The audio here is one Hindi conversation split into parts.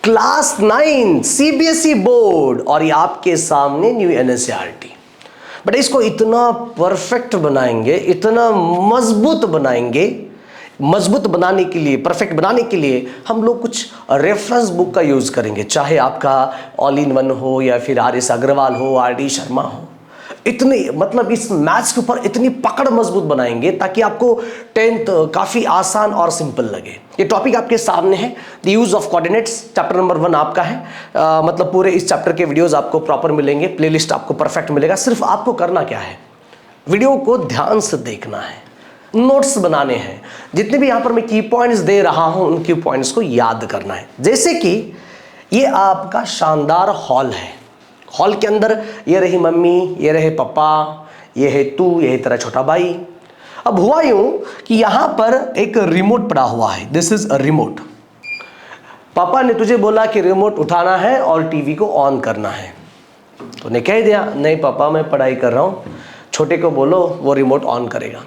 क्लास 9 सीबीएसई बोर्ड और ये आपके सामने न्यू एनसीईआरटी। बट इसको इतना परफेक्ट बनाएंगे, इतना मजबूत बनाएंगे। मजबूत बनाने के लिए, परफेक्ट बनाने के लिए हम लोग कुछ रेफरेंस बुक का यूज करेंगे, चाहे आपका ऑल इन वन हो या फिर आर.एस. अग्रवाल हो, आर.डी. शर्मा हो। इतनी मतलब इस मैथ्स के ऊपर इतनी पकड़ मजबूत बनाएंगे ताकि आपको 10th काफी आसान और सिंपल लगे। ये टॉपिक आपके सामने है, the use of coordinates, chapter number 1 आपका है। मतलब पूरे इस चैप्टर के वीडियोस आपको प्रॉपर मिलेंगे, प्लेलिस्ट आपको परफेक्ट मिलेगा। सिर्फ आपको करना क्या है, वीडियो को ध्यान से देखना है, नोट्स बनाने हैं। जितने भी यहां पर मैं की पॉइंट्स दे रहा हूं उन की पॉइंट्स को याद करना है। जैसे कि ये आपका शानदार हॉल है, हॉल के अंदर ये रही मम्मी, ये रहे पापा, ये है तू, ये है तेरा छोटा भाई। अब हुआ यूं कि यहां पर एक रिमोट पड़ा हुआ है, दिस इज अ रिमोट। पापा ने तुझे बोला कि रिमोट उठाना है और टीवी को ऑन करना है, तो ने कह दिया नहीं पापा मैं पढ़ाई कर रहा हूं, छोटे को बोलो वो रिमोट ऑन करेगा।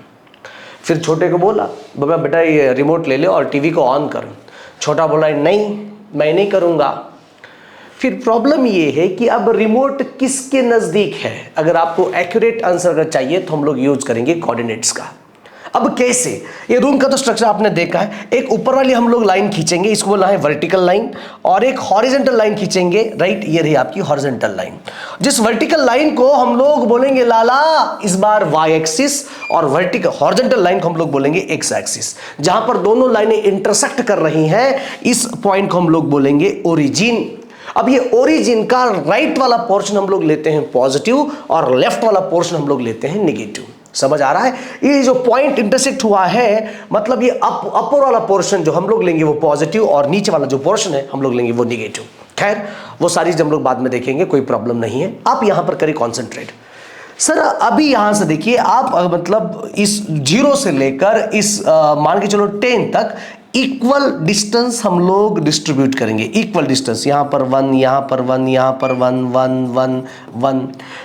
फिर छोटे को बोला बाबा बेटा ये रिमोट ले ले और टीवी को ऑन कर। छोटा बोला नहीं मैं नहीं करूंगा। फिर प्रॉब्लम ये है कि अब रिमोट किसके नजदीक है। अगर आपको एक्यूरेट आंसर अगर चाहिए तो हम लोग यूज करेंगे कोऑर्डिनेट्स का। अब कैसे, ये रूम का तो स्ट्रक्चर आपने देखा है। एक ऊपर वाली हम लोग लाइन खींचेंगे, इसको बोलना है वर्टिकल लाइन, और एक हॉरिजॉन्टल लाइन खींचेंगे, राइट। ये रही आपकी हॉरिजॉन्टल लाइन। जिस वर्टिकल लाइन को हम लोग बोलेंगे लाला इस बार वाई एक्सिस, और वर्टिकल हॉरिजॉन्टल लाइन को हम लोग बोलेंगे एक्स एक्सिस। जहां पर दोनों लाइनें इंटरसेक्ट कर रही हैं इस पॉइंट को हम लोग बोलेंगे ओरिजिन। अब ये ओरिजिन का राइट वाला पोर्शन हम लोग लेते हैं पॉजिटिव और लेफ्ट वाला पोर्शन हम लोग लेते हैं नेगेटिव। समझ आ रहा है? ये जो पॉइंट इंटरसेक्ट हुआ है, मतलब ये अपर वाला पोर्शन जो हम लोग लेंगे वो पॉजिटिव, और नीचे वाला जो पोर्शन है हम लोग लेंगे वो नेगेटिव। खैर वो सारी हम लोग बाद में देखेंगे, कोई प्रॉब्लम नहीं है। आप यहां पर करें कॉन्सेंट्रेट। सर अभी यहां से देखिए आप, मतलब इस 0 से लेकर इस मान के चलो 10 तक इक्वल डिस्टेंस हम लोग डिस्ट्रीब्यूट करेंगे। इक्वल डिस्टेंस, यहां पर 1, यहां पर 1, यहां पर 1, 1, 1, 1,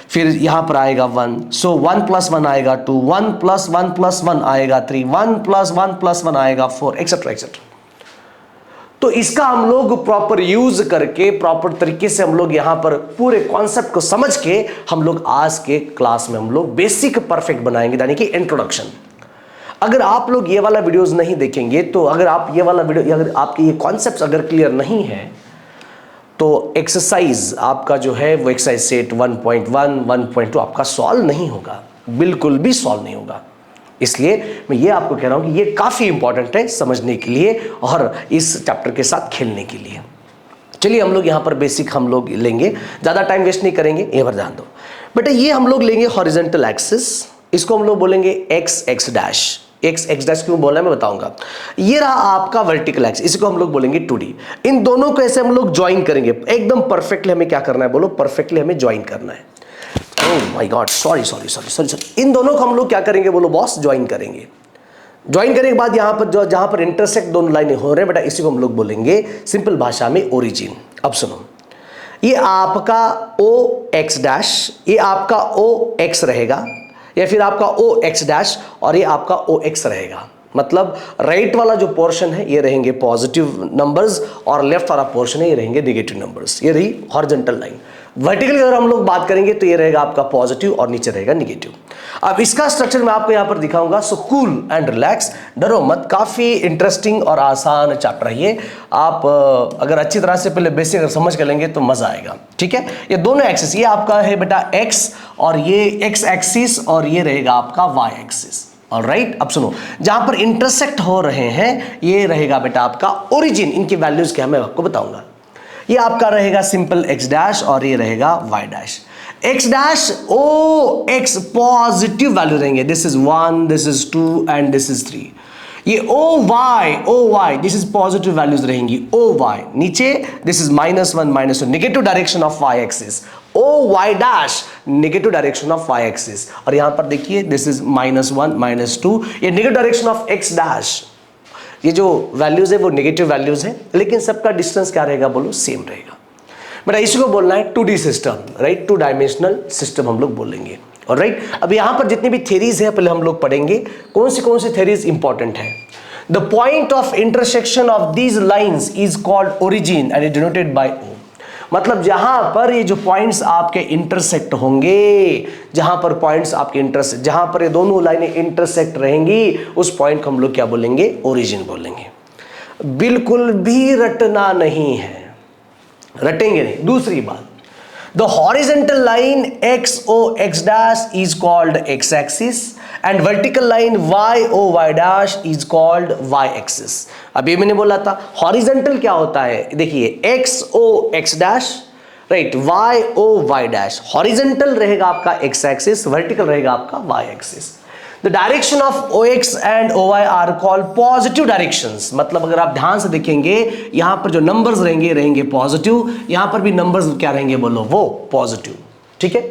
फिर यहां पर आएगा 1, सो 1 + 1 आएगा 2, 1 + 1 + 1 आएगा 3, 1 + 1 + 1 आएगा 4, एक्सेट्रा एक्सेट्रा। तो इसका हम लोग प्रॉपर यूज करके, प्रॉपर तरीके से हम लोग यहां पर पूरे कॉन्सेप्ट को समझ के हम लोग आज के क्लास में हम लोग बेसिक परफेक्ट बनाएंगे, यानी कि इंट्रोडक्शन। अगर आप लोग ये वाला वीडियोस नहीं देखेंगे, तो अगर आप ये वाला वीडियो, अगर आपके ये कॉन्सेप्ट्स अगर क्लियर नहीं है, तो एक्सरसाइज आपका जो है वो एक्सरसाइज सेट 1.1, 1.2 आपका सॉल्व नहीं होगा, बिल्कुल भी सॉल्व नहीं होगा। इसलिए मैं ये आपको कह रहा हूं कि ये काफी इंपॉर्टेंट है समझने के लिए और इस चैप्टर के साथ खेलने के लिए। चलिए हम लोग यहाँ पर बेसिक हम लोग लेंगे, ज्यादा टाइम वेस्ट नहीं करेंगे। ये पर ध्यान दो बेटा, ये हम लोग लेंगे हॉरिजॉन्टल एक्सिस, इसको हम लोग बोलेंगे x x dash. X x dash क्यों बोला है मैं बताऊंगा। ये रहा आपका वर्टिकल एक्सिस, इसको हम लोग बोलेंगे 2D। इन दोनों को ऐसे हम लोग ज्वाइन करेंगे एकदम परफेक्टली। हमें क्या करना है बोलो, परफेक्टली हमें ज्वाइन करना है। Oh my God, sorry sorry sorry sorry sorry. इन दोनों को हम लोग क्या करेंगे बोलो बॉस, ज्वाइन करेंगे। ज्वाइन करने के बाद यहाँ पर जो जहां पर इंटरसेक्ट दोनों लाइनें हो रहे हैं बेटा, इसी को हम लोग बोलेंगे सिंपल भाषा में ओरिजिन। अब सुनो, ये आपका ओ एक्स डैश, ये आपका ओ एक्स रहेगा, या फिर आपका ओ एक्स डैश और ये आपका ओ एक्स रहेगा। मतलब राइट वाला जो पोर्शन है ये रहेंगे पॉजिटिव नंबर्स और लेफ्ट वाला पोर्शन है ये रहेंगे नेगेटिव नंबर्स। ये रही हॉरिजॉन्टल लाइन। वर्टिकली अगर हम लोग बात करेंगे तो ये रहेगा आपका पॉजिटिव और नीचे रहेगा नेगेटिव। अब इसका स्ट्रक्चर मैं आपको यहां पर दिखाऊंगा, सो कूल एंड रिलैक्स, डरो मत। काफी इंटरेस्टिंग और आसान चैप्टर है ये। आप अगर अच्छी तरह से पहले बेसिक अगर समझ कर लेंगे तो मजा आएगा। ठीक है, ये दोनों एक्सिस, ये आपका है बेटा एक्स और ये एक्स एक्सिस, और ये रहेगा आपका वाई एक्सिस। ऑलराइट, अब सुनो, जहां पर इंटरसेक्ट हो रहे हैं ये रहेगा बेटा आपका ओरिजिन। इनकी वैल्यूज क्या मैं आपको बताऊंगा। ये आपका रहेगा सिंपल एक्स डैश और ये रहेगा y dash. X dash O x positive value रहेंगे, this is 1, this is 2 and this is 3। ये O y this is positive values रहेंगी। ओ वाई नीचे, this is -1 -2, negative direction of y axis. O y dash negative direction of y axis, और यहां पर देखिए दिस इज -1 -2, ये negative direction of x dash. ये जो वैल्यूज है वो नेगेटिव वैल्यूज है, लेकिन सबका डिस्टेंस क्या रहेगा बोलो, सेम रहेगा। बेटा इसको बोलना है 2D system, right, 2 dimensional system हम लोग बोलेंगे। ऑलराइट, अब यहां पर जितनी भी थ्योरीज है पहले हम लोग पढ़ेंगे। कौन सी थ्योरीज इंपॉर्टेंट है। The point of intersection of these lines is called origin and is denoted by O. मतलब जहां पर ये जो पॉइंट्स आपके इंटरसेक्ट होंगे, जहां पर पॉइंट्स आपके इंटरसेक्ट, जहां पर ये दोनों लाइनें इंटरसेक्ट रहेंगी, उस पॉइंट को हम लोग क्या बोलेंगे? ओरिजिन बोलेंगे। बिल्कुल भी रटना नहीं है, रटेंगे नहीं। दूसरी बात, the horizontal line x O x dash is called x axis and vertical line y O y dash is called y axis. अभी मैंने बोला था हॉरिजेंटल क्या होता है, देखिए x O x dash, right, y O y dash. Horizontal रहेगा आपका एक्स एक्सिस, वर्टिकल रहेगा आपका y axis. The direction of O x and O y are called positive directions. मतलब अगर आप ध्यान से देखेंगे, यहां पर जो नंबर्स रहेंगे पॉजिटिव, यहां पर भी नंबर्स क्या रहेंगे बोलो, वो पॉजिटिव, ठीक है,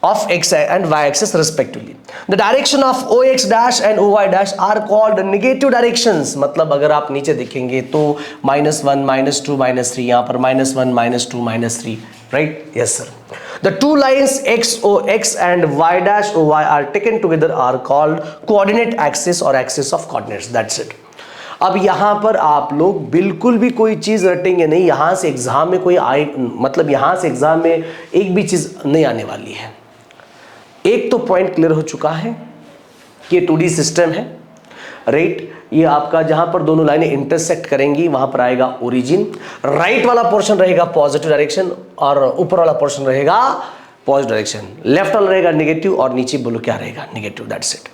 of x and y axis respectively. The direction of ox dash and oy dash are called negative directions. मतलब अगर आप नीचे देखेंगे तो -1 -2 -3, यहाँ पर -1 -2 -3, right? Yes sir. The two lines x o x and y dash o y are taken together are called coordinate axis or axis of coordinates. That's it. अब यहाँ पर आप लोग बिल्कुल भी कोई चीज़ रटेंगे नहीं, यहाँ से एग्जाम में कोई आए, मतलब यहाँ से एग्जाम में एक भी चीज़ नहीं आने वाली है। एक तो पॉइंट क्लियर हो चुका है कि 2D सिस्टम है, राइट। ये आपका जहां पर दोनों लाइनें इंटरसेक्ट करेंगी वहां पर आएगा ओरिजिन। राइट वाला पोर्शन रहेगा पॉजिटिव डायरेक्शन और ऊपर वाला पोर्शन रहेगा पॉजिटिव डायरेक्शन, लेफ्ट वाला रहेगा नेगेटिव और नीचे बोलो क्या रहेगा, नेगेटिव। That's it.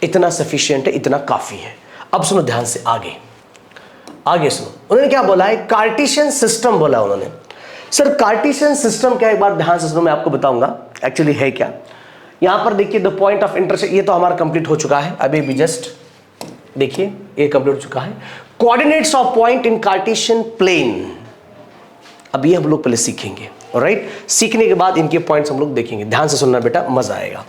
इतना सफिशिएंट है, इतना काफी है। अब सुनो ध्यान से, आगे सुनो। उन्होंने क्या बोला है? कार्टेशियन सिस्टम बोला उन्होंने। सर कार्टेशियन सिस्टम क्या, एक बार ध्यान से सुनो, मैं आपको बताऊंगा एक्चुअली है क्या। यहां पर देखिए द पॉइंट ऑफ इंटरसेक्शन, ये तो हमारा कंप्लीट हो चुका है, अभी भी जस्ट देखिए ये कंप्लीट हो चुका है। Coordinates of point in Cartesian plane, अब ये हम लोग पहले सीखेंगे, ऑलराइट। सीखने के बाद इनके पॉइंट्स हम लोग देखेंगे। ध्यान से सुनना बेटा, मजा आएगा।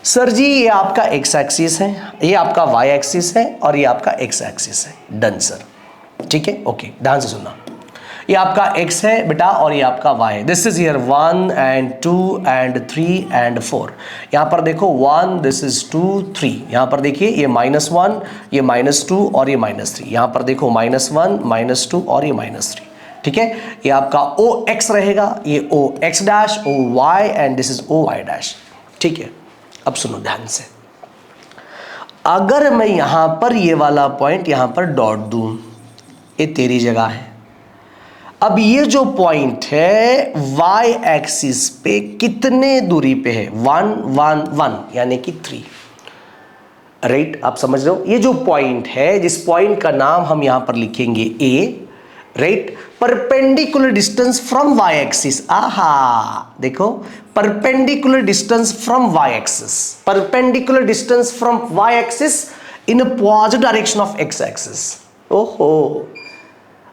सर जी ये आपका एक्स एक्सिस है, ये आपका वाई एक्सिस है और ये आपका एक्स एक्सिस है। डन सर, ठीक है, ओके। ध्यान से सुनना, ये आपका x है बेटा और ये आपका y है। This is here 1 and 2 and 3 and 4। यहाँ पर देखो 1, दिस इज 2 3, यहाँ पर देखिए ये -1, ये -2 और ये -3, यहाँ पर देखो -1 -2 और ये -3, ठीक है। ये आपका OX रहेगा, ये OX dash, OY and this is OY dash, ठीक है। अब सुनो ध्यान से, अगर मैं यहाँ पर ये वाला पॉइंट यहाँ पर डॉट दूं, ये तेरी जगह है। अब ये जो पॉइंट है y एक्सिस पे कितने दूरी पे है? 1 1 1 यानी कि 3, राइट। आप समझ रहे हो? ये जो पॉइंट है, जिस पॉइंट का नाम हम यहां पर लिखेंगे a, right, perpendicular distance from y axis. आहा देखो, perpendicular distance from y axis, perpendicular distance from y axis in a positive direction of x axis. ओहो,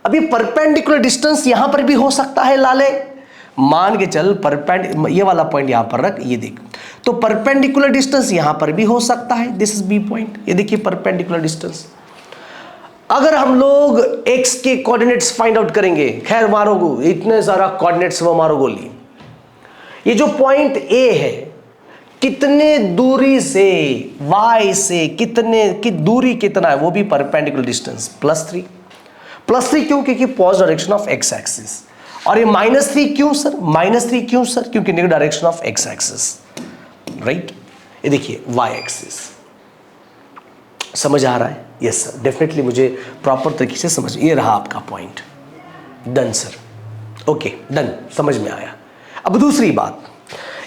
अभी परपेंडिकुलर डिस्टेंस यहां पर भी हो सकता है लाले, मान के चल ये वाला पॉइंट यहां पर रख, ये देख, तो परपेंडिकुलर डिस्टेंस यहां पर भी हो सकता है। दिस इज बी पॉइंट, ये देखिए परपेंडिकुलर डिस्टेंस। अगर हम लोग x के कोऑर्डिनेट्स फाइंड आउट करेंगे, खैर मारो इतने सारा कोऑर्डिनेट्स वो मारो गोली। ये जो पॉइंट A है, कितने दूरी से y से कितने की दूरी कितना है, वो भी परपेंडिकुलर डिस्टेंस +3। +3 क्यों? क्योंकि positive direction of x axis. और ये -3 क्यों सर? -3 क्यों सर? क्योंकि negative direction of x axis, right. ये देखिए y एक्सिस, समझ आ रहा है? यस सर, डेफिनेटली मुझे प्रॉपर तरीके से समझ, ये रहा आपका point. Done sir, okay done, समझ में आया। अब दूसरी बात,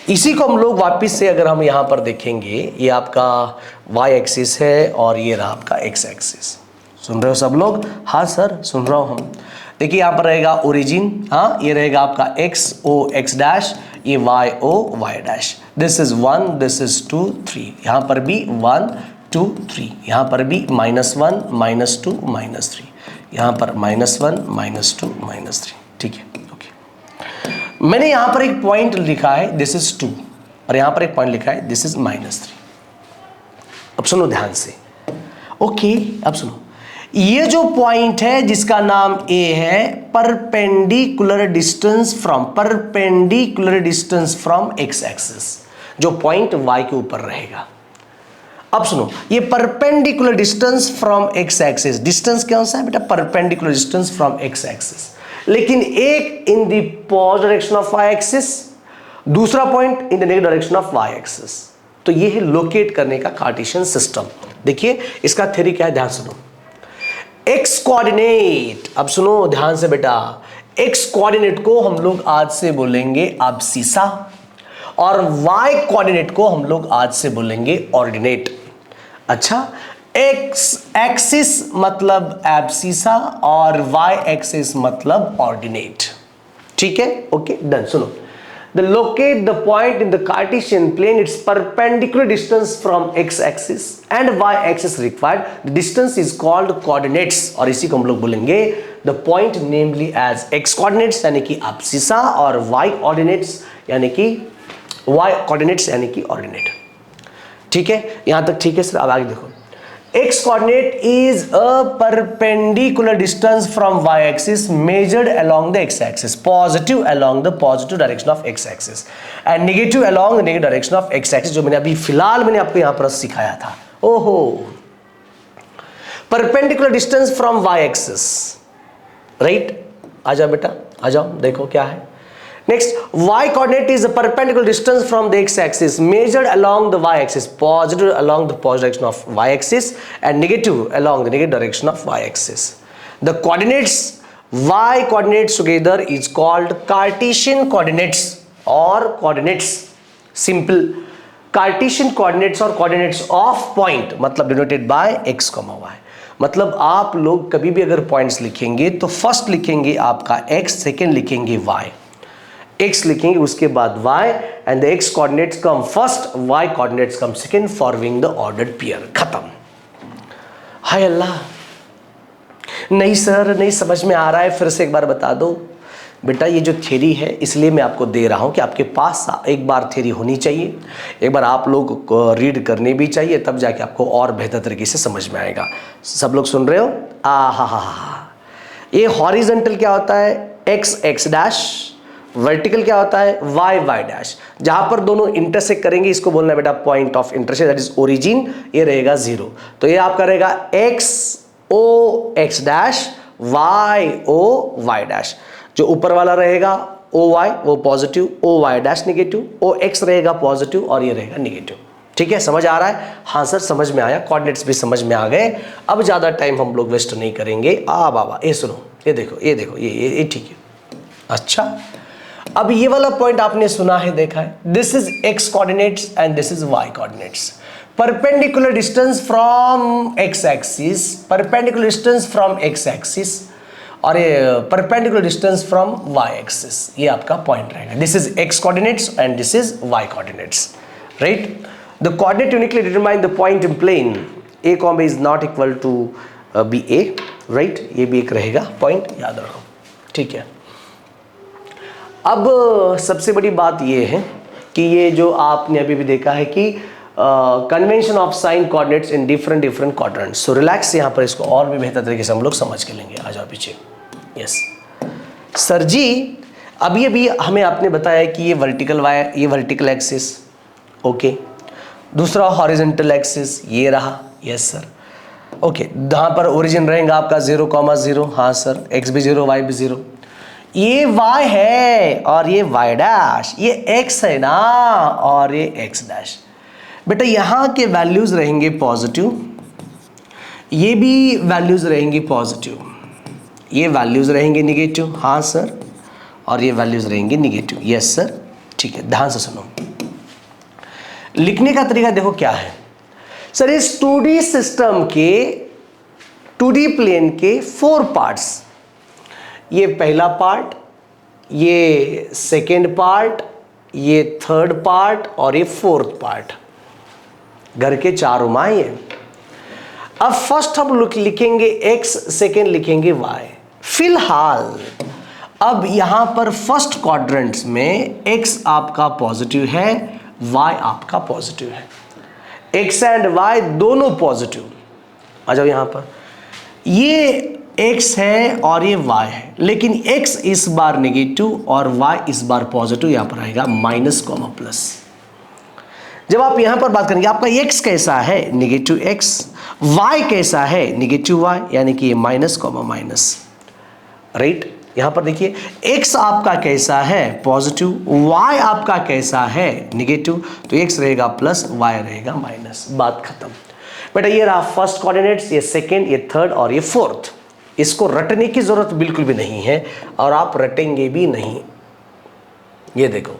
इसी को हम लोग वापस से अगर हम यहां पर देखेंगे, ये आपका y एक्सिस है और ये रहा आपका x एक्सिस। सुन रहे हो सब लोग? हाँ सर सुन रहा हूँ हम। देखिए यहाँ पर रहेगा ओरिजिन, हाँ ये रहेगा आपका x o x डैश, ये y o y dash. This is 1, this is 2 3, यहाँ पर भी 1 2 3, यहाँ पर भी -1 -2 -3, यहाँ पर -1 -2 -3, ठीक है, ओके। मैंने यहाँ पर एक पॉइंट लिखा है, दिस इज 2, और यहाँ पर एक पॉइंट लिखा है, दिस इज -3। अब सुनो ध्यान से, ओके। अब सुनो, ये जो पॉइंट है जिसका नाम A है, perpendicular distance from x axis, जो पॉइंट y के ऊपर रहेगा। अब सुनो, ये perpendicular distance from x axis, distance कौन सा है बेटा? Perpendicular distance from x axis, लेकिन एक in the positive direction of y axis, दूसरा point in the negative direction of y axis. तो ये है लोकेट करने का कार्टेशियन सिस्टम। देखिए इसका थ्योरी क्या है, ध्यान सुनो। एक्स कोऑर्डिनेट, अब सुनो ध्यान से बेटा, एक्स कोऑर्डिनेट को हम लोग आज से बोलेंगे एब्सिसा, और वाई कोऑर्डिनेट को हम लोग आज से बोलेंगे ऑर्डिनेट। अच्छा, एक्स एक्सिस मतलब एब्सिसा और वाई एक्सिस मतलब ऑर्डिनेट। ठीक है, ओके डन। सुनो, the locate the point in the Cartesian plane, its perpendicular distance from x axis and y axis required, the distance is called coordinates, और इसी को हम लोग बोलेंगे the point namely as x coordinates यानी कि abscissa और y coordinates यानी कि ordinate। ठीक है, यहां तक ठीक है सर? अब आगे देखो, x coordinate is a perpendicular distance from y axis measured along the x axis, positive along the positive direction of x axis and negative along the negative direction of x axis, जो मैंने अभी फिलहाल मैंने आपको यहां पर सिखाया था। ओहो, perpendicular distance from y axis, right? आ जाओ बेटा, आ जाओ, देखो क्या है। Next, y coordinate is a perpendicular distance from the x axis measured along the y axis, positive along the positive direction of y axis and negative along the negative direction of y axis. The coordinates y coordinates together is called Cartesian coordinates or coordinates. Simple, Cartesian coordinates or coordinates of point मतलब denoted by x, y। मतलब आप लोग कभी भी अगर पॉइंट्स लिखेंगे तो फर्स्ट लिखेंगे आपका x, सेकेंड लिखेंगे y, x लिखेंगे उसके बाद y, and the x coordinates come first, y coordinates come second, forming the ordered pair. खत्म। हाय अल्लाह, नहीं सर नहीं समझ में आ रहा है, फिर से एक बार बता दो। बेटा ये जो थ्योरी है इसलिए मैं आपको दे रहा हूँ कि आपके पास एक बार थ्योरी होनी चाहिए, एक बार आप लोग को रीड करनी भी चाहिए, तब जाके आपको और बेहतर तरीके से समझ में आएगा। सब लोग सुन रहे हो? हा। ये हॉरिजॉन्टल क्या होता है? एक्स एक्स डैश, वर्टिकल क्या होता है? Y y dash. जहां पर दोनों इंटरसेक्ट करेंगे इसको बोलना है बेटा point of intersection, that is origin. ये रहेगा 0, तो ये आपका रहेगा x O x dash, y O y dash. जो ऊपर वाला रहेगा ओ वाई वो positive, O y dash negative, O x रहेगा पॉजिटिव और ये रहेगा नेगेटिव। ठीक है, समझ आ रहा है? हाँ सर समझ में आया, कोऑर्डिनेट्स भी समझ में आ गए। अब ज्यादा टाइम हम लोग वेस्ट नहीं करेंगे। बाबा ये सुनो, ये देखो ये देखो, ये ठीक है। अच्छा, अब ये वाला पॉइंट आपने सुना है, देखा है, this is x coordinates and this is y coordinates. Perpendicular distance from x axis, perpendicular distance from x axis, और ये perpendicular distance from y axis, ये आपका पॉइंट रहेगा। This is x coordinates and this is y coordinates, right? The coordinate uniquely determine the point in plane a comma is not equal to b a, right? ये भी एक रहेगा पॉइंट, याद रखो। ठीक है, अब सबसे बड़ी बात ये है कि ये जो आपने अभी भी देखा है कि convention of sine coordinates in different quadrants. So relax, यहाँ पर इसको और भी बेहतर तरीके से हम लोग समझ के लेंगे। आ जाओ पीछे। यस सर जी, अभी हमें आपने बताया कि ये वर्टिकल वाई, ये वर्टिकल एक्सिस, ओके, दूसरा हॉरिजॉन्टल एक्सिस ये रहा। यस सर, ओके, जहाँ पर ओरिजिन रहेगा आपका 0,0। हाँ सर, एक्स भी 0 वाई भी 0। ये y है और ये y डैश, ये x है ना और ये x डैश। बेटा यहाँ के वैल्यूज रहेंगे पॉजिटिव, ये भी वैल्यूज रहेंगे पॉजिटिव, ये वैल्यूज रहेंगे निगेटिव। हाँ सर, और ये वैल्यूज रहेंगे निगेटिव। यस सर, ठीक है, ध्यान से सुनो। लिखने का तरीका देखो क्या है सर। इस 2D सिस्टम के 2D प्लेन के 4 पार्ट्स, ये पहला पार्ट, ये सेकेंड पार्ट, ये थर्ड पार्ट और ये फोर्थ पार्ट, घर के 4 उमाई है। अब फर्स्ट हम लिखेंगे x, सेकेंड लिखेंगे y। फिलहाल अब यहां पर फर्स्ट क्वाड्रेंट्स में x आपका पॉजिटिव है, y आपका पॉजिटिव है, x एंड y दोनों पॉजिटिव। आ जाओ यहां पर, ये x है और ये y है, लेकिन x इस बार नेगेटिव और y इस बार पॉजिटिव। यहां पर आएगा माइनस कॉमा प्लस। जब आप यहां पर बात करेंगे आपका x कैसा है, नेगेटिव x, y कैसा है, नेगेटिव y, यानी कि ये माइनस कॉमा माइनस, राइट। यहां पर देखिए x आपका कैसा है, पॉजिटिव, y आपका कैसा है, नेगेटिव, तो x रहेगा प्लस, y रहेगा माइनस, बात खत्म। बेटा ये रहा फर्स्ट कोऑर्डिनेट्स, ये सेकंड, ये थर्ड और ये फोर्थ। इसको रटने की जरूरत बिल्कुल भी नहीं है और आप रटेंगे भी नहीं। ये देखो,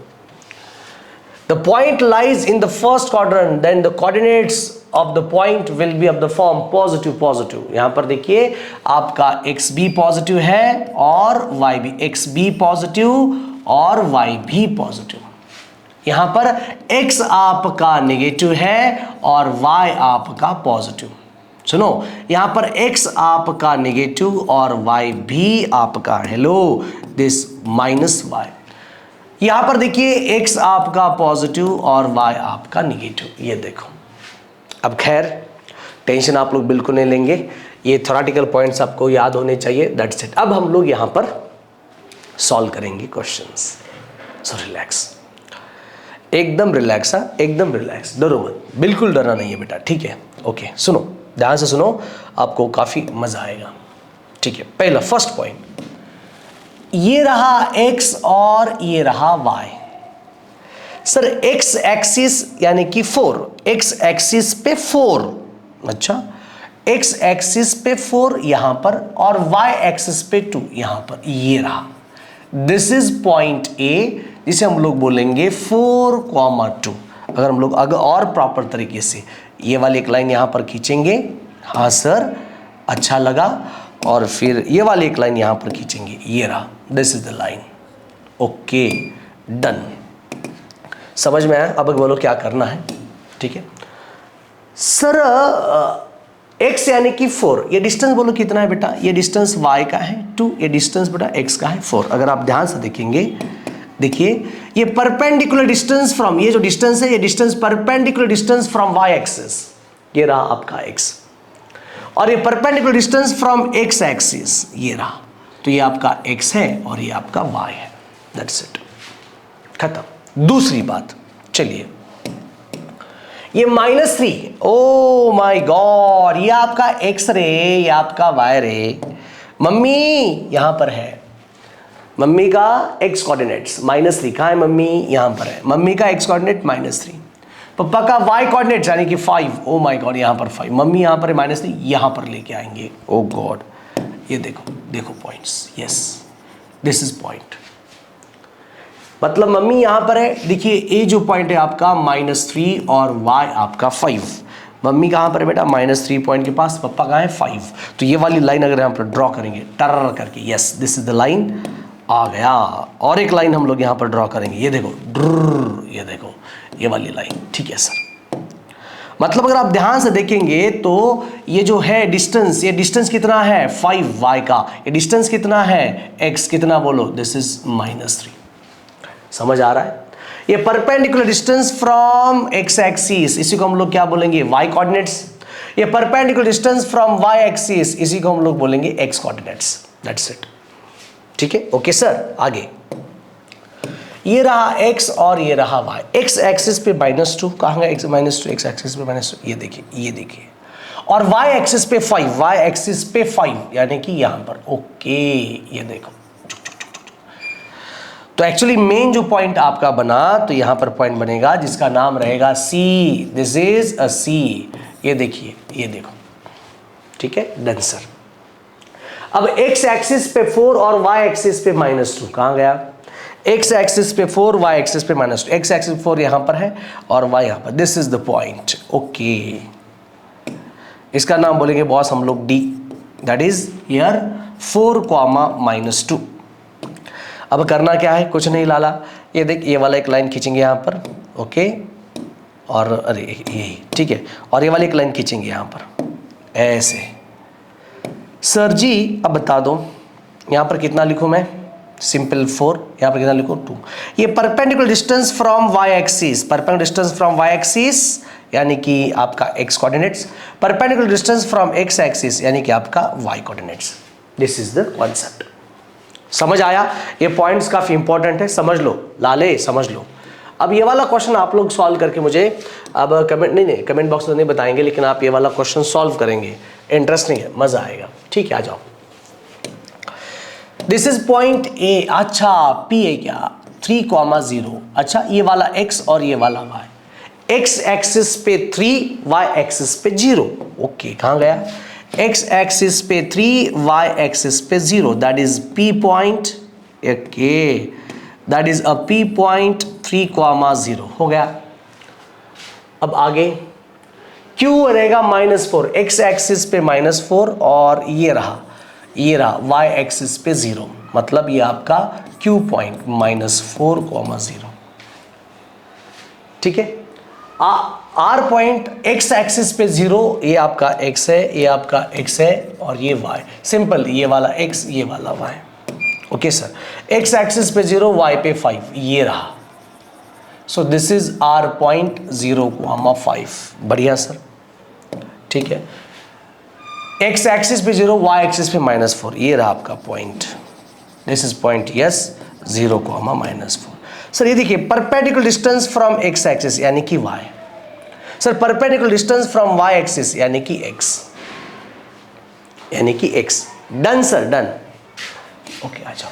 the point lies in the first quadrant, then the coordinates of the point will be of the form positive positive। यहां पर देखिए आपका x भी पॉजिटिव है और y भी, x भी पॉजिटिव और y भी पॉजिटिव। यहां पर x आपका नेगेटिव है और y आपका पॉजिटिव। सुनो, यहां पर x आपका नेगेटिव और y भी आपका, हेलो, दिस माइनस y। यहां पर देखिए x आपका पॉजिटिव और y आपका निगेटिव। ये देखो, अब खैर टेंशन आप लोग बिल्कुल नहीं लेंगे, ये थ्योरेटिकल पॉइंट्स आपको याद होने चाहिए, दैट्स इट। अब हम लोग यहां पर सॉल्व करेंगे क्वेश्चंस, सो रिलैक्स, एकदम रिलैक्स, एकदम रिलैक्स, डरो मत, बिल्कुल डरना नहीं है बेटा, ठीक है। ओके, सुनो, ध्यान से सुनो, आपको काफी मजा आएगा, ठीक है। पहला फर्स्ट पॉइंट, ये रहा x और ये रहा y। सर x एक्सिस यानी कि 4, x एक्सिस पे 4, अच्छा, x एक्सिस पे 4 यहां पर और y एक्सिस पे 2 यहां पर, ये रहा, दिस इज पॉइंट A, जिसे हम लोग बोलेंगे 4,2। अगर हम लोग और प्रॉपर तरीके से ये वाली एक लाइन यहां पर खींचेंगे, हाँ सर, अच्छा लगा, और फिर ये वाली एक लाइन यहां पर खींचेंगे, ये रहा, this is the line, okay, done. समझ में आया? अब बोलो क्या करना है, ठीक है सर। x यानी कि 4, ये डिस्टेंस बोलो कितना है बेटा, ये डिस्टेंस y का है 2, ये डिस्टेंस बेटा x का है 4। अगर आप ध्यान से देखेंगे, देखिए ये परपेंडिकुलर डिस्टेंस फ्रॉम, ये जो डिस्टेंस है, ये distance perpendicular distance from y axis, ये रहा आपका x, और ये perpendicular distance from x axis, ये रहा, तो ये आपका x है और ये आपका y है, दैट्स इट, खत्म। दूसरी बात, चलिए, ये -3, ओ माय गॉड, ये आपका x रे, ये आपका y रे, मम्मी यहां पर है, मम्मी का x कोऑर्डिनेट्स -3 कहां है मम्मी, यहां पर है, मम्मी का x कोऑर्डिनेट -3, पापा का y कोऑर्डिनेट यानी कि 5, ओ माय गॉड, यहां पर 5, मम्मी यहां पर -3, यहां पर लेके आएंगे, ओ गॉड, ये देखो, देखो points, yes, this is point, मतलब मम्मी यहां पर है, देखिए ये जो पॉइंट है आपका -3 और y आपका 5, मम्मी कहां पर है बेटा, -3 पॉइंट के पास, पापा कहां है 5, तो ये वाली लाइन अगर यहां पर ड्रॉ करेंगे टर करके, yes, this is the line, आ गया। और एक लाइन हम लोग यहां पर ड्रॉ करेंगे, ये देखो, ये देखो, ये वाली लाइन, ठीक है सर। मतलब अगर आप ध्यान से देखेंगे तो ये जो है डिस्टेंस, ये डिस्टेंस कितना है 5y का, ये डिस्टेंस कितना है x, कितना बोलो, दिस इज -3, समझ आ रहा है। ये perpendicular distance from x axis, इसी को हम लोग क्या बोलेंगे, y कोऑर्डिनेट्स, ये perpendicular distance from y axis, इसी को हम लोग बोलेंगे x कोऑर्डिनेट्स, दैट्स इट, ठीक है। ओके सर, आगे ये रहा x और ये रहा y, x एक्सिस पे -2, कहां है x -2, x एक्सिस पे -2, ये देखिए, ये देखिए, और y एक्सिस पे 5, y एक्सिस पे 5 यानी कि यहां पर, ओके, ये देखो, तो एक्चुअली मेन जो पॉइंट आपका बना, तो यहां पर पॉइंट बनेगा जिसका नाम रहेगा C, this is a C, ये देखिए, ये देखो, ठीक है, डन सर। अब x एक्सिस पे 4 और y एक्सिस पे -2, कहां गया, x एक्सिस पे 4, y एक्सिस पे -2, x एक्सिस पे 4 यहां पर है और y यहां पर, this is the point, okay, इसका नाम बोलेंगे बॉस हम लोग D, दैट इज हियर 4,-2। अब करना क्या है, कुछ नहीं लाला, ये देख, ये वाला एक लाइन खींचेंगे यहां पर, ओके, और अरे ये ठीक है, और ये वाली एक लाइन खींचेंगे यहां पर, ऐसे। सर जी अब बता दो, यहां पर कितना लिखूं मैं, सिंपल 4, यहां पर कितना लिखूं 2। ये perpendicular distance from y axis, perpendicular distance from y axis यानी कि आपका x coordinates, perpendicular distance from x axis यानी कि आपका y coordinates, this is the concept. समझ आया? ये पॉइंट्स काफी इंपॉर्टेंट है, समझ लो लाले, समझ लो। अब ये वाला क्वेश्चन आप लोग सॉल्व करके मुझे अब कमेंट बॉक्स में नहीं बताएंगे, लेकिन आप ये वाला क्वेश्चन सॉल्व करेंगे, इंटरेस्टिंग है, मजा आएगा। ठीक है, आ जाओ। This is point A. अच्छा पी है क्या, 3,0। अच्छा ये वाला x और ये वाला y, x एक्सिस पे 3, y एक्सिस पे 0। ओके, कहाँ गया, x एक्सिस पे 3, y एक्सिस पे 0, that is p point. Okay, that is a p point 3,0 हो गया। अब आगे q रहेगा -4, x एक्सिस पे -4 और ये रहा y एक्सिस पे 0, मतलब ये आपका q पॉइंट -4,0। ठीक है। r पॉइंट x एक्सिस पे 0, ये आपका x है, ये आपका x है और ये y। सिंपल, ये वाला x, ये वाला y। Okay sir, x axis पे 0, y पे 5, ये रहा। So this is r point 0,5। बढ़िया सर, ठीक है। x एक्सिस पे 0, y एक्सिस पे -4, ये रहा आपका point. This is point yes 0,-4। Sir ये देखिए, perpendicular distance from x axis यानी कि y। Sir perpendicular distance from y axis यानी कि x। Done sir, done. Okay, आ जाओ।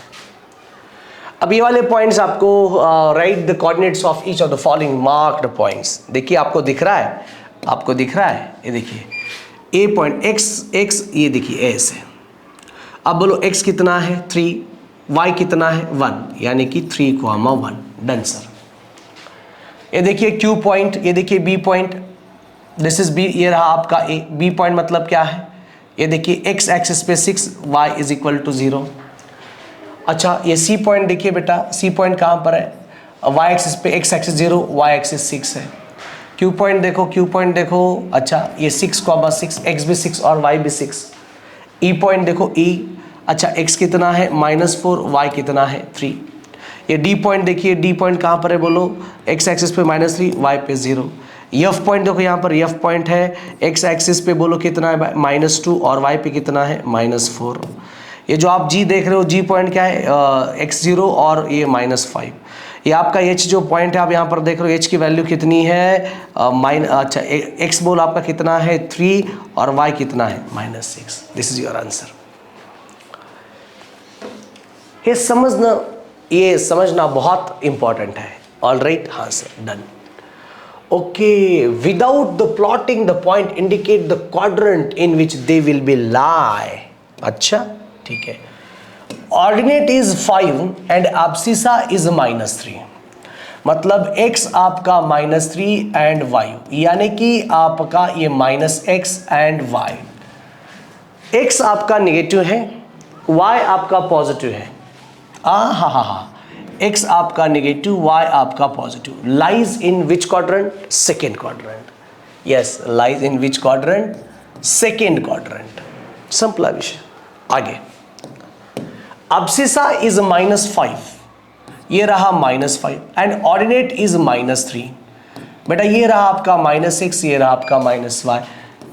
अब ये वाले पॉइंट्स आपको write the coordinates of each of the following marked points. देखिए आपको दिख रहा है, ये देखिए ए पॉइंट x, ये देखिए ऐसे। अब बोलो x कितना है 3, y कितना है 1, यानी कि 3,1। Done sir. ये देखिए q पॉइंट, ये देखिए b point, this is b, ये रहा आपका a। b पॉइंट मतलब क्या है, ये देखिए x एक्सिस पे 6, y इज इक्वल टू 0। अच्छा ये c पॉइंट देखिए बेटा, c पॉइंट कहाँ पर है, y एक्सिस पे x एक्सिस 0, y एक्सिस 6 है। q पॉइंट देखो, अच्छा ये 6,6, x भी 6 और y भी 6। e पॉइंट देखो, e, अच्छा x कितना है -4, y कितना है 3। ये d पॉइंट देखिए, d पॉइंट कहाँ पर है बोलो, x एक्सिस पे -3, y पे 0। f पॉइंट देखो, यहाँ पर f पॉइंट है, x एक्सिस पे बोलो कितना है -2 और y पे कितना है -4। ये जो आप g देख रहे हो, g पॉइंट क्या है, x0 और ये -5। ये आपका h जो पॉइंट है आप यहाँ पर देख रहे हो, h की वैल्यू कितनी है, अच्छा x बोल आपका कितना है 3 और y कितना है -6। This is your answer. ये समझना बहुत इंपॉर्टेंट है। ऑल राइट, हाँ sir, done. Okay, without the plotting the point indicate the quadrant in which they will be lie. अच्छा ठीक है। Ordinate is 5 and abscissa is -3, मतलब x आपका -3 एंड y, यानी कि आपका ये -x एंड y। x आपका नेगेटिव है, y आपका पॉजिटिव है। x आपका नेगेटिव, y आपका positive. Lies in which quadrant, second quadrant. Yes, lies in which quadrant, second quadrant. Simple विषय। आगे अब्सिसा इज -5, ये रहा -5 एंड ऑर्डिनेट इज -3। बेटा ये रहा आपका -6, ये रहा आपका -y।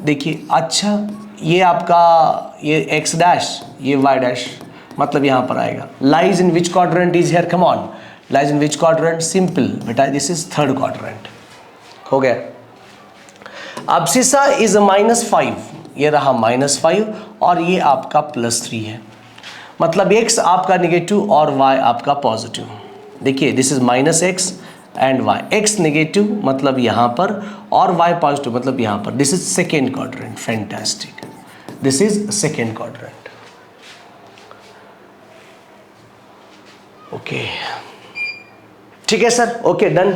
देखिए अच्छा ये आपका ये x डैश, ये y डैश, मतलब यहाँ पर आएगा। Lies in which quadrant is here, come on, lies in which quadrant, simple बेटा दिस इज थर्ड क्वाड्रेंट। हो गया। अब्सिसा इज -5, ये रहा -5 और ये आपका +3 है, मतलब x आपका नेगेटिव और y आपका पॉजिटिव। देखिए this is -x and y, x negative मतलब यहाँ पर और y पॉजिटिव मतलब यहाँ पर। This is second quadrant. Fantastic, this is second quadrant. Okay ठीक है सर, ओके डन।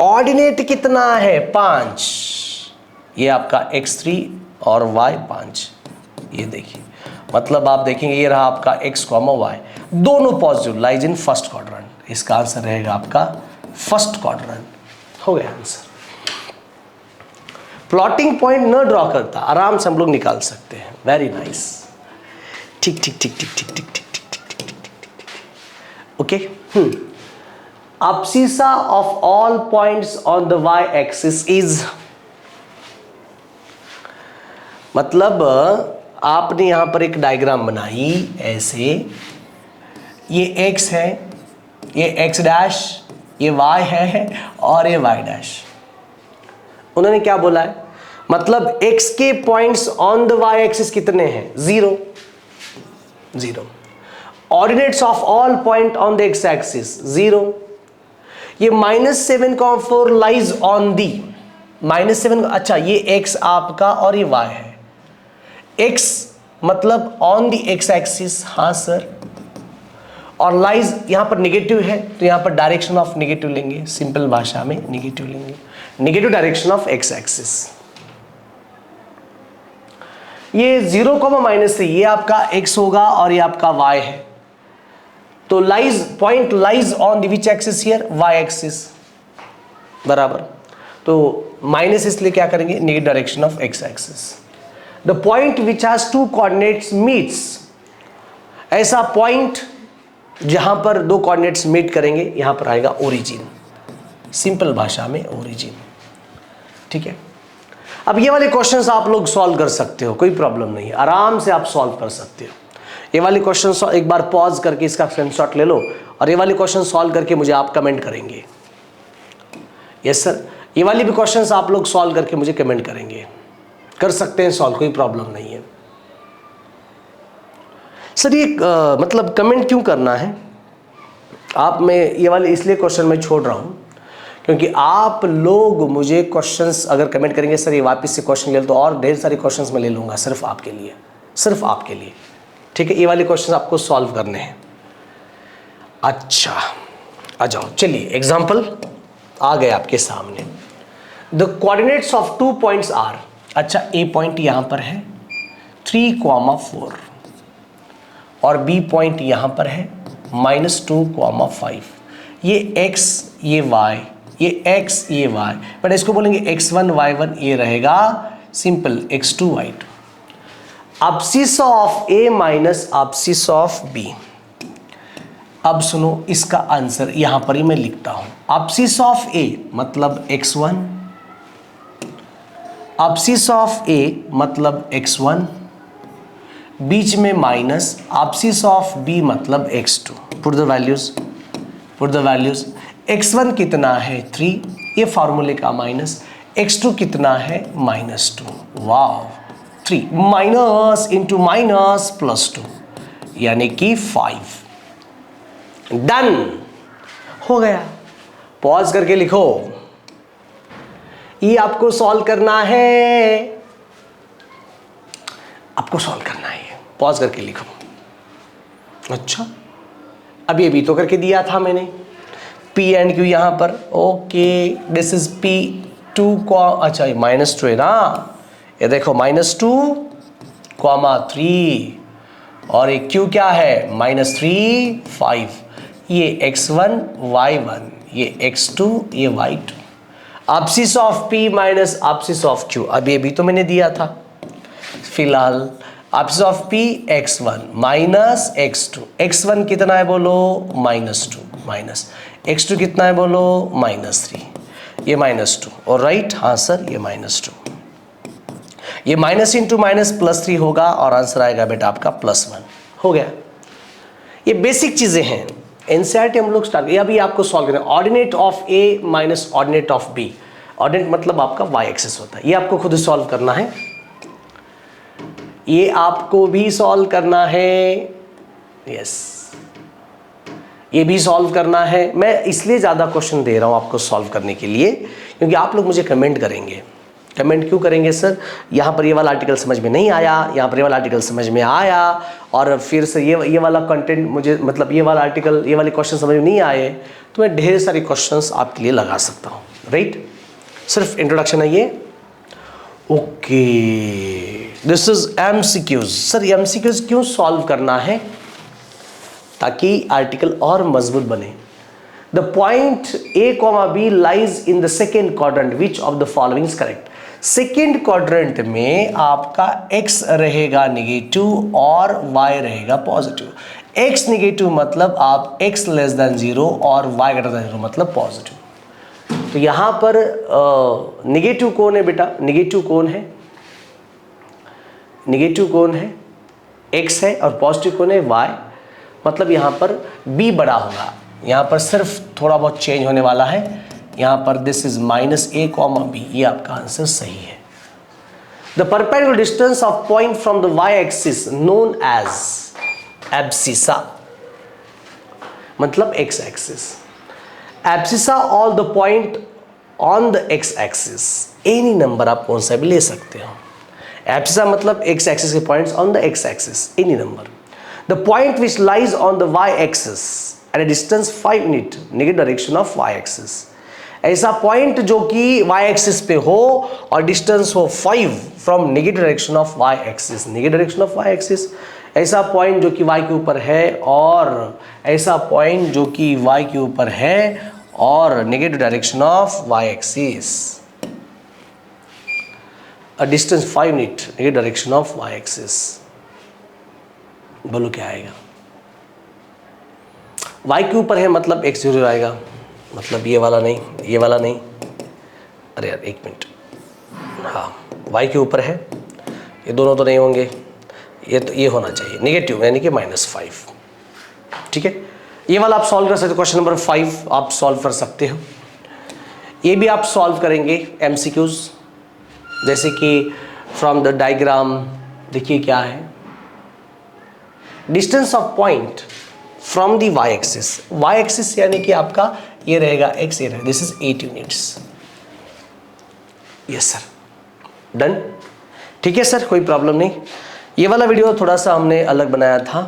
ऑर्डिनेट कितना है 5, ये आपका x3 और y 5। ये देखिए मतलब आप देखेंगे ये रहा आपका x, y दोनों positive, lies in first quadrant. इसका आंसर रहेगा आपका फर्स्ट क्वाड्रेंट। हो गया आंसर। प्लॉटिंग पॉइंट न ड्रॉ करता, आराम से हम लोग निकाल सकते हैं। वेरी नाइस, ठीक ठीक ठीक ठीक ठीक ठीक ठीक ठीक ठीक ठीक। Okay, abscissa of all points on the y axis is, मतलब आपने यहां पर एक डायग्राम बनाई ऐसे, ये x है, ये x डैश, ये y है और ये y डैश। उन्होंने क्या बोला है, मतलब x के points on the y axis कितने हैं, 0 0। Ordinates of all point on the x axis 0। ये -7,4 लाइज ऑन दी -7, अच्छा ये x आपका और ये y है, x मतलब ऑन द x एक्सिस, हाँ सर, और लाइज यहां पर नेगेटिव है तो यहां पर डायरेक्शन ऑफ नेगेटिव लेंगे, सिंपल भाषा में नेगेटिव लेंगे, negative direction of x axis. ये 0, -3 ये आपका x होगा और ये आपका y है, तो lies point lies on the which axis here, y axis बराबर, तो माइनस इसलिए क्या करेंगे, negative direction of x axis. The point which has 2 coordinates meets, ऐसा पॉइंट जहां पर 2 कोऑर्डिनेट्स मीट करेंगे, यहां पर आएगा ओरिजिन, सिंपल भाषा में ओरिजिन, ठीक है। अब ये वाले क्वेश्चंस आप लोग सॉल्व कर सकते हो, कोई प्रॉब्लम नहीं है, आराम से आप सॉल्व कर सकते हो। ये वाले क्वेश्चन एक बार पॉज करके इसका स्क्रीनशॉट ले लो और ये वाले क्वेश्चन सॉल्व करके मुझे आप कमेंट करेंगे। यस सर, ये वाली भी क्वेश्चंस आप लोग सॉल्व करके मुझे कमेंट करेंगे, कर सकते हैं सॉल्व, कोई प्रॉब्लम नहीं है। सर ये मतलब कमेंट क्यों करना है आप, मैं ये वाले इसलिए क्वेश्चन मैं छोड़ रहा हूँ क्योंकि आप लोग मुझे क्वेश्चंस अगर कमेंट करेंगे सर ये वापस से क्वेश्चन ले लो, तो और ढेर सारे क्वेश्चंस मैं ले लूँगा सिर्फ आपके लिए, सिर्फ आपके लिए, ठीक है। ये वाले क्वेश्चंस आपको सॉल्व करने हैं। अच्छा आ जाओ, चलिए एग्जाम्पल आ गए आपके सामने। The coordinates of 2 points are, अच्छा ए पॉइंट यहाँ पर है 3,4 और बी पॉइंट यहाँ पर है -2,5। ये x ये y, ये x ये y, बट इसको बोलेंगे x1 y1, ये रहेगा simple x2 y2। Abscess of a minus abscess of b। अब सुनो इसका आंसर यहां पर ही मैं लिखता हूं, एब्सिस ऑफ a मतलब x1, एब्सिस ऑफ a मतलब x1, बीच में माइनस, एब्सिस ऑफ b मतलब x2। Put the values, x1 कितना है 3, ये फार्मूले का माइनस, x2 कितना है -2, वाव 3 माइनस इंटू माइनस +2 यानी कि 5। डन हो गया, पॉज करके लिखो, ये आपको सॉल्व करना है, आपको सॉल्व करना है, पॉज करके लिखो। अच्छा अभी अभी तो करके दिया था मैंने, P एंड Q यहां पर, ओके दिस इज P2 को, अच्छा ये -2 है ना, ये देखो -2,3 और ये Q क्या है -3 5, ये x1 y1, ये x2 ये y2। Abscess of P minus abscess of Q अभी अभी तो मैंने दिया था। फिलहाल abscess of P x1 minus x2, x1 कितना है बोलो -2, माइनस x2 कितना है बोलो -3, ये -2 और राइट, हाँ सर ये -2, ये माइनस इंटू माइनस +3 होगा और आंसर आएगा बेटा आपका +1। हो गया, ये बेसिक चीजें हैं, एनसीईआरटी हम लोग स्टार्ट, ये अभी आपको सॉल्व करना है। Ordinate of a minus ordinate of b, ordinate मतलब आपका y एक्सिस होता है, ये आपको खुद सॉल्व करना है, ये आपको भी सॉल्व करना है, यस ये भी सॉल्व करना है। मैं इसलिए ज़्यादा क्वेश्चन दे रहा हूँ आपको सॉल्व करने के लिए क्योंकि आप लोग मुझे कमेंट करेंगे। कमेंट क्यों करेंगे सर, यहाँ पर ये वाला आर्टिकल समझ में नहीं आया, यहाँ पर ये वाला आर्टिकल समझ में आया, और फिर से ये वाला कंटेंट मुझे मतलब ये वाला आर्टिकल ये वाले क्वेश्चन समझ में नहीं आए, तो मैं ढेर सारे क्वेश्चंस आपके लिए लगा सकता हूँ, राइट। सिर्फ इंट्रोडक्शन है ये, okay. This is MCQs। Sir MCQs क्यों सॉल्व करना है, ताकि आर्टिकल और मजबूत बने। The point A, B lies in the second quadrant, which of the following is correct. Second quadrant में आपका x रहेगा नेगेटिव और y रहेगा पॉजिटिव। x नेगेटिव मतलब आप x लेस देन 0 और y ग्रेटर देन 0 मतलब पॉजिटिव। तो यहां पर नेगेटिव कौन है बेटा, नेगेटिव कौन है, नेगेटिव कौन है x है और पॉजिटिव कौन है y, मतलब यहां पर b बड़ा होगा, यहाँ पर सिर्फ थोड़ा बहुत चेंज होने वाला है, यहाँ पर दिस इज -a, b, ये आपका आंसर सही है। The perpendicular distance of point from the y axis known as abscissa, मतलब x axis. Abscissa all the point on the x axis, any number आप कौन सा भी ले सकते हो। एब्सिसा मतलब x एक्सिस के points on the x axis, any number. The point which lies on the y axis at A distance 5 unit negative direction of y axis, ऐसा पॉइंट जो कि y एक्सिस पे हो और डिस्टेंस हो 5 from negative direction of y axis, negative direction of y axis, ऐसा पॉइंट जो कि y के ऊपर है और ऐसा पॉइंट जो कि y के ऊपर है और negative direction of y axis, a distance 5 unit negative direction of y axis. बोलो क्या आएगा? y के ऊपर है मतलब x 0 आएगा, मतलब ये वाला नहीं, ये वाला नहीं, अरे यार एक मिनट, हाँ y के ऊपर है, ये दोनों तो नहीं होंगे, ये तो ये होना चाहिए नेगेटिव यानी कि -5, ठीक है। ये वाला आप सॉल्व कर सकते हो, क्वेश्चन नंबर 5 आप सॉल्व कर सकते हो। ये भी आप सॉल्व करेंगे MCQs, जैसे कि फ्रॉम द डायग्राम देखिए क्या है, distance of point from the y axis, y axis यानी कि आपका ये रहेगा x, ये रहेगा, this is 8 units. Yes sir, done, ठीक है सर, कोई प्रॉब्लम नहीं। ये वाला वीडियो थोड़ा सा हमने अलग बनाया था,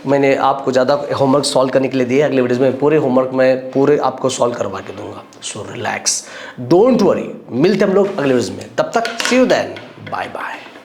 मैंने आपको ज़्यादा होमवर्क सॉल्व करने के लिए दिया, अगले वीडियोज़ में पूरे होमवर्क मैं पूरे आपको सॉल्व करवा के दूंगा। सो रिलैक्स, डोंट वरी, मिलते हम लोग अगले वीडियोज़ में, तब तक सी यू देन, बाय बाय।